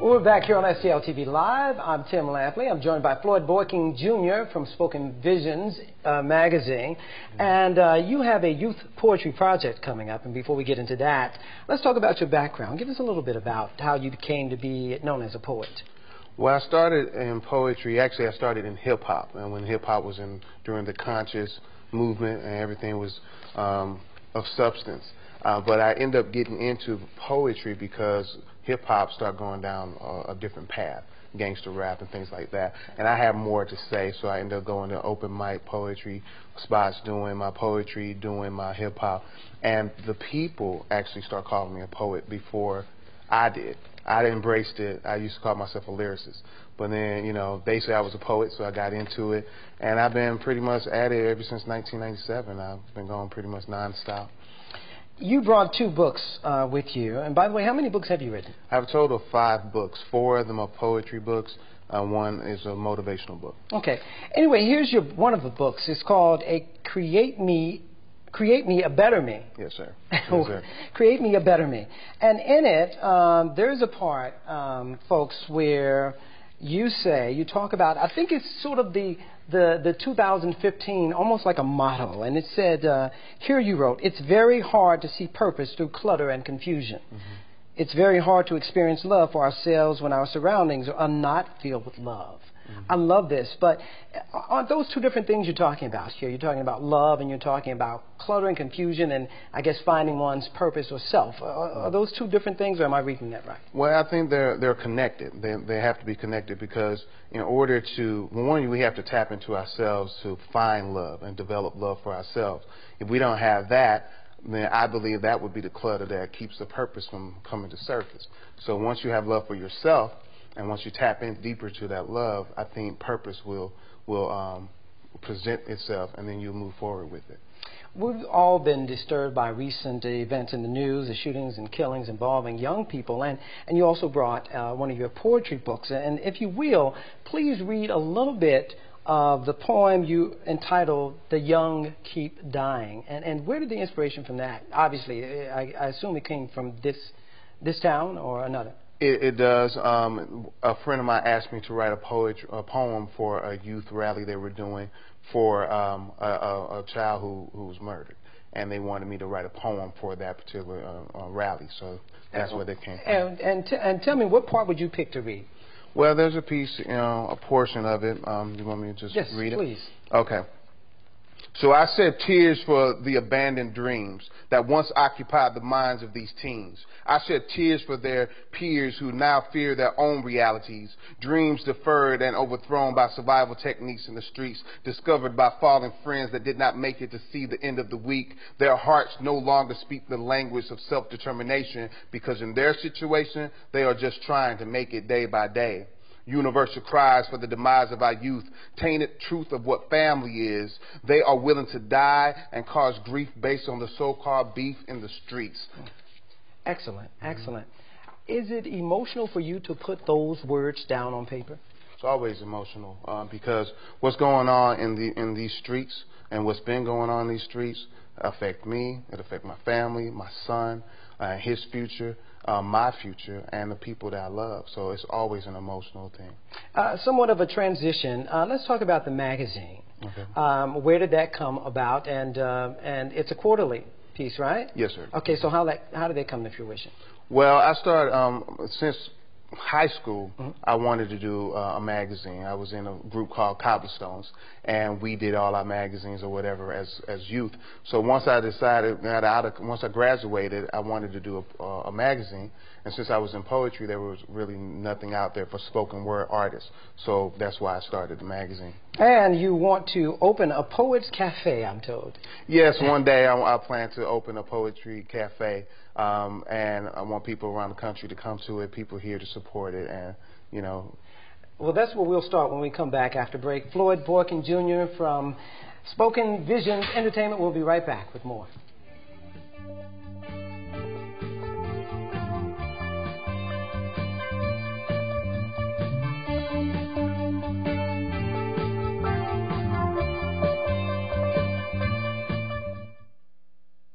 We're back here on STL TV Live. I'm Tim Lampley. I'm joined by Floyd Boykin Jr. from SpokenVizions Magazine. And you have a youth poetry project coming up. And before we get into that, let's talk about your background. Give us a little bit about how you came to be known as a poet. Well, I started in poetry. Actually, I started in hip-hop. And when hip-hop was during the conscious movement and everything was of substance. But I ended up getting into poetry because hip-hop started going down a different path, gangster rap and things like that. And I have more to say, so I ended up going to open mic poetry spots, doing my poetry, doing my hip-hop. And the people actually started calling me a poet before I did. I embraced it. I used to call myself a lyricist. But then, you know, they said I was a poet, so I got into it. And I've been pretty much at it ever since 1997. I've been going pretty much nonstop. You brought 2 books with you. And by the way, how many books have you written? I have a total of 5 books. 4 of them are poetry books. One is a motivational book. Okay. Anyway, here's one of the books. It's called Create Me a Better Me. Yes, sir. Yes, sir. Create Me a Better Me. And in it, there's a part, folks, where you talk about, I think it's sort of the 2015, almost like a motto. And it said, here you wrote, "It's very hard to see purpose through clutter and confusion. It's very hard to experience love for ourselves when our surroundings are not filled with love." I love this, but aren't those 2 different things you're talking about here? You're talking about love and you're talking about clutter and confusion and, I guess, finding one's purpose or self. Are those 2 different things, or am I reading that right? Well, I think they're connected. They have to be connected because in order to, one, we have to tap into ourselves to find love and develop love for ourselves. If we don't have that, then I believe that would be the clutter that keeps the purpose from coming to surface. So once you have love for yourself, and once you tap in deeper to that love, I think purpose will present itself, and then you'll move forward with it. We've all been disturbed by recent events in the news, the shootings and killings involving young people, and you also brought one of your poetry books. And if you will, please read a little bit of the poem you entitled "The Young Keep Dying." And where did the inspiration from that? Obviously, I assume it came from this town or another. It does. A friend of mine asked me to write a poem for a youth rally they were doing for a child who was murdered, and they wanted me to write a poem for that particular rally. So that's where they came from. And tell me, what part would you pick to read? Well, there's a piece, a portion of it. You want me to just read it? Yes, please. Okay. So I shed tears for the abandoned dreams that once occupied the minds of these teens. I shed tears for their peers who now fear their own realities, dreams deferred and overthrown by survival techniques in the streets, discovered by fallen friends that did not make it to see the end of the week. Their hearts no longer speak the language of self-determination because in their situation, they are just trying to make it day by day. Universal cries for the demise of our youth, tainted truth of what family is. They are willing to die and cause grief based on the so-called beef in the streets. Excellent, excellent. Is it emotional for you to put those words down on paper? It's always emotional because what's going on in these streets and what's been going on in these streets affect me, it affects my family, my son, his future, my future, and the people that I love. So it's always an emotional thing. Somewhat of a transition. Let's talk about the magazine. Okay. Where did that come about? And it's a quarterly piece, right? Yes, sir. Okay, so how did that come to fruition? Well, I started since high school. I wanted to do a magazine. I was in a group called Cobblestones, and we did all our magazines or whatever as youth. So once I decided once I graduated, I wanted to do a magazine. And since I was in poetry, there was really nothing out there for spoken word artists. So that's why I started the magazine. And you want to open a poets cafe, I'm told. Yes, one day I plan to open a poetry cafe, and I want people around the country to come to it, people here to support it, and, you know. Well, that's where we'll start when we come back after break. Floyd Boykin Jr. from SpokenVizions Entertainment will be right back with more.